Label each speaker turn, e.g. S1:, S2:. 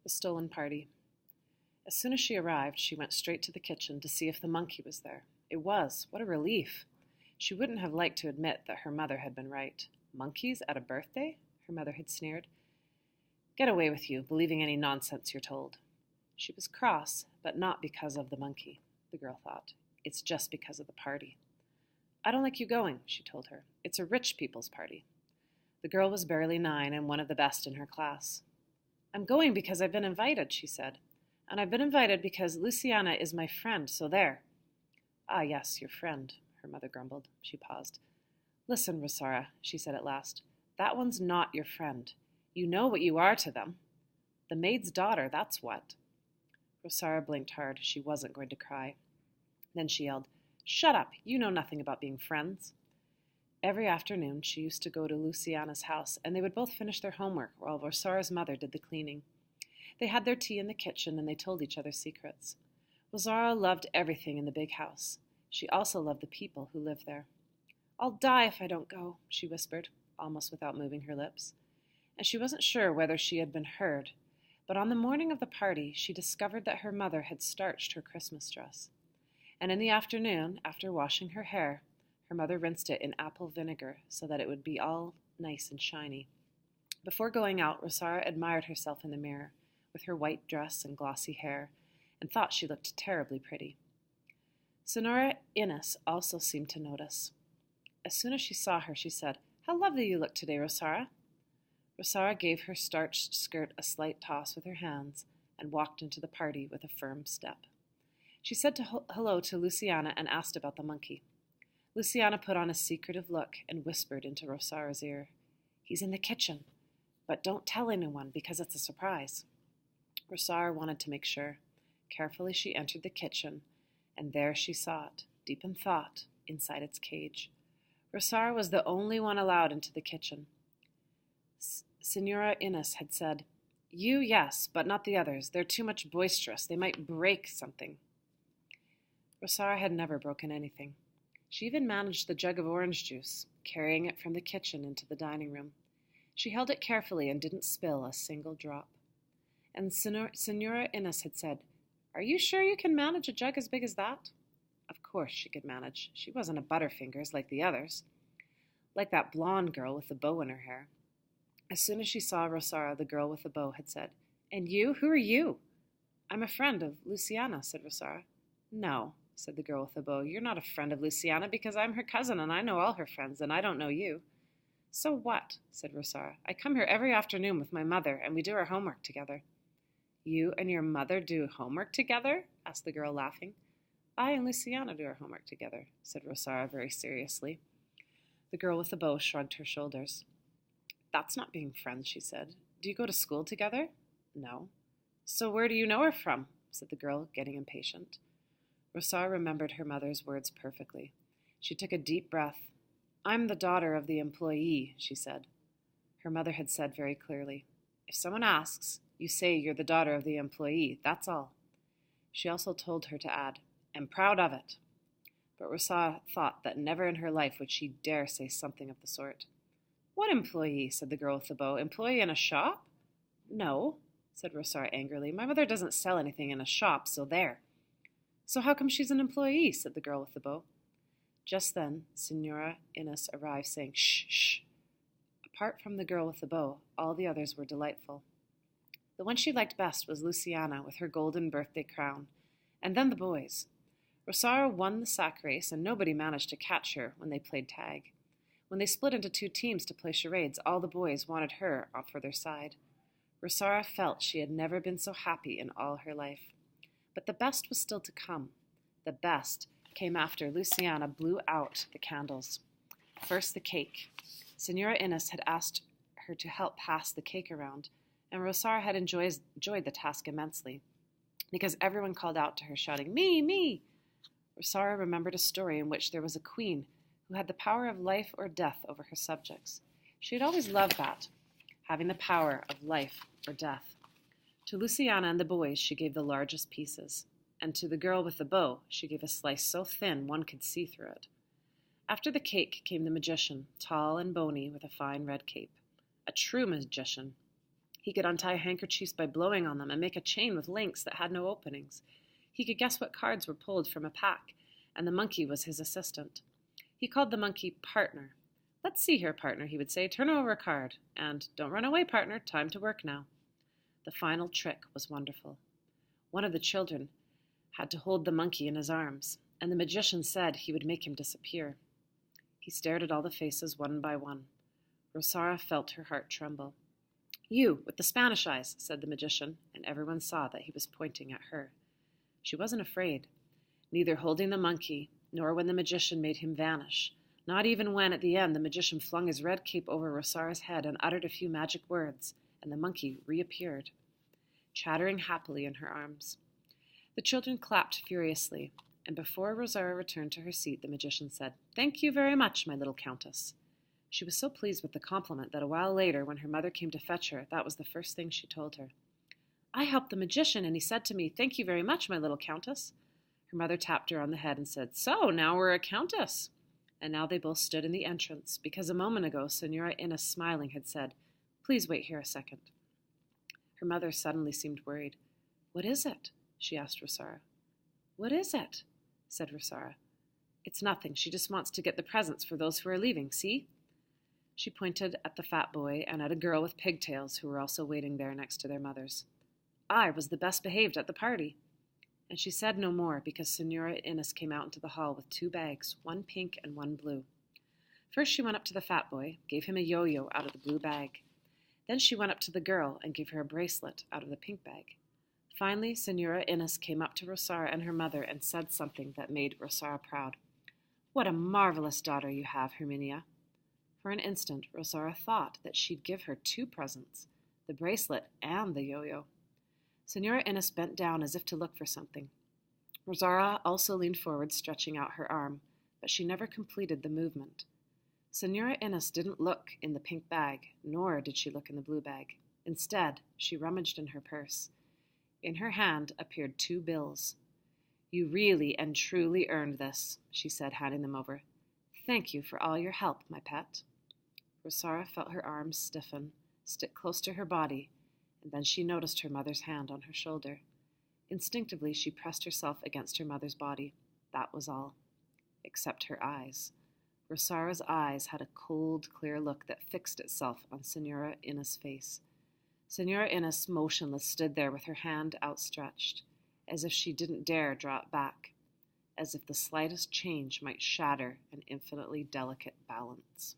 S1: The stolen party. As soon as she arrived, she went straight to the kitchen to see if the monkey was there. It was. What a relief! She wouldn't have liked to admit that her mother had been right. Monkeys at a birthday? Her mother had sneered. Get away with you, believing any nonsense you're told. She was cross, but not because of the monkey, the girl thought. It's just because of the party. I don't like you going, she told her. It's a rich people's party. The girl was barely 9 and one of the best in her class. I'm going because I've been invited, she said. And I've been invited because Luciana is my friend, so there. Ah, yes, your friend, her mother grumbled. She paused. Listen, Rosara, she said at last. That one's not your friend. You know what you are to them. The maid's daughter, that's what. Rosara blinked hard. She wasn't going to cry. Then she yelled, Shut up! You know nothing about being friends. Every afternoon she used to go to Luciana's house, and they would both finish their homework while Rosara's mother did the cleaning. They had their tea in the kitchen, and they told each other secrets. Rosara loved everything in the big house. She also loved the people who lived there. I'll die if I don't go, she whispered, almost without moving her lips. And she wasn't sure whether she had been heard, but on the morning of the party she discovered that her mother had starched her Christmas dress. And in the afternoon, after washing her hair, her mother rinsed it in apple vinegar so that it would be all nice and shiny. Before going out, Rosara admired herself in the mirror, with her white dress and glossy hair, and thought she looked terribly pretty. Senora Innes also seemed to notice. As soon as she saw her, she said, How lovely you look today, Rosara. Rosara gave her starched skirt a slight toss with her hands and walked into the party with a firm step. She said hello to Luciana and asked about the monkey. Luciana put on a secretive look and whispered into Rosara's ear, He's in the kitchen, but don't tell anyone because it's a surprise. Rosara wanted to make sure. Carefully she entered the kitchen, and there she saw it, deep in thought, inside its cage. Rosara was the only one allowed into the kitchen. Senora Innes had said, You, yes, but not the others. They're too much boisterous. They might break something. Rosara had never broken anything. She even managed the jug of orange juice, carrying it from the kitchen into the dining room. She held it carefully and didn't spill a single drop. And Senora Innes had said, Are you sure you can manage a jug as big as that? Of course she could manage. She wasn't a Butterfingers like the others. Like that blonde girl with the bow in her hair. As soon as she saw Rosara, the girl with the bow had said, And you? Who are you? I'm a friend of Luciana, said Rosara. No, said the girl with the bow. You're not a friend of Luciana because I'm her cousin and I know all her friends and I don't know you. So what? Said Rosara. I come here every afternoon with my mother and we do our homework together. You and your mother do homework together? Asked the girl, laughing. I and Luciana do our homework together, said Rosara very seriously. The girl with the bow shrugged her shoulders. That's not being friends, she said. Do you go to school together? No. So where do you know her from? Said the girl, getting impatient. Rosara remembered her mother's words perfectly. She took a deep breath. I'm the daughter of the employee, she said. Her mother had said very clearly, If someone asks, you say you're the daughter of the employee, that's all. She also told her to add, I'm proud of it. But Rosara thought that never in her life would she dare say something of the sort. What employee? Said the girl with the bow. Employee in a shop? No, said Rosara angrily. My mother doesn't sell anything in a shop, so there. So how come she's an employee? Said the girl with the bow. Just then, Senora Innes arrived, saying, Shh, shh. Apart from the girl with the bow, all the others were delightful. The one she liked best was Luciana with her golden birthday crown, and then the boys. Rosara won the sack race, and nobody managed to catch her when they played tag. When they split into 2 teams to play charades, all the boys wanted her off for their side. Rosara felt she had never been so happy in all her life. But the best was still to come. The best came after Luciana blew out the candles. First, the cake. Senora Innes had asked her to help pass the cake around, and Rosara had enjoyed the task immensely, because everyone called out to her, shouting, Me, me! Rosara remembered a story in which there was a queen who had the power of life or death over her subjects. She had always loved that, having the power of life or death. To Luciana and the boys she gave the largest pieces, and to the girl with the bow she gave a slice so thin one could see through it. After the cake came the magician, tall and bony with a fine red cape. A true magician. He could untie handkerchiefs by blowing on them and make a chain with links that had no openings. He could guess what cards were pulled from a pack, and the monkey was his assistant. He called the monkey partner. "Let's see here, partner," he would say. "Turn over a card." And, "Don't run away, partner. Time to work now." The final trick was wonderful. One of the children had to hold the monkey in his arms, and the magician said he would make him disappear. He stared at all the faces one by one. Rosara felt her heart tremble. "You, with the Spanish eyes," said the magician, and everyone saw that he was pointing at her. She wasn't afraid, neither holding the monkey, nor when the magician made him vanish, not even when, at the end, the magician flung his red cape over Rosara's head and uttered a few magic words, and the monkey reappeared, chattering happily in her arms. The children clapped furiously, and before Rosara returned to her seat, the magician said, "Thank you very much, my little countess." She was so pleased with the compliment that a while later, when her mother came to fetch her, that was the first thing she told her. "I helped the magician, and he said to me, 'Thank you very much, my little countess.'" Her mother tapped her on the head and said, "So, now we're a countess." And now they both stood in the entrance, because a moment ago Senora Innes, smiling, had said, "Please wait here a second." Her mother suddenly seemed worried. "What is it?" she asked Rosara. "What is it?" said Rosara. "It's nothing. She just wants to get the presents for those who are leaving, see?" She pointed at the fat boy and at a girl with pigtails who were also waiting there next to their mothers. "I was the best behaved at the party." And she said no more because Senora Innes came out into the hall with 2 bags, one pink and one blue. First she went up to the fat boy, gave him a yo-yo out of the blue bag. Then she went up to the girl and gave her a bracelet out of the pink bag. Finally, Senora Innes came up to Rosara and her mother and said something that made Rosara proud. "What a marvelous daughter you have, Herminia." For an instant, Rosara thought that she'd give her 2 presents, the bracelet and the yo-yo. Senora Innes bent down as if to look for something. Rosara also leaned forward, stretching out her arm, but she never completed the movement. Senora Innes didn't look in the pink bag, nor did she look in the blue bag. Instead, she rummaged in her purse. In her hand appeared 2 bills. "You really and truly earned this," she said, handing them over. "Thank you for all your help, my pet." Rosara felt her arms stiffen, stick close to her body, and then she noticed her mother's hand on her shoulder. Instinctively, she pressed herself against her mother's body. That was all. Except her eyes. Rosara's eyes had a cold, clear look that fixed itself on Senora Innes' face. Senora Innes, motionless, stood there with her hand outstretched, as if she didn't dare draw it back, as if the slightest change might shatter an infinitely delicate balance.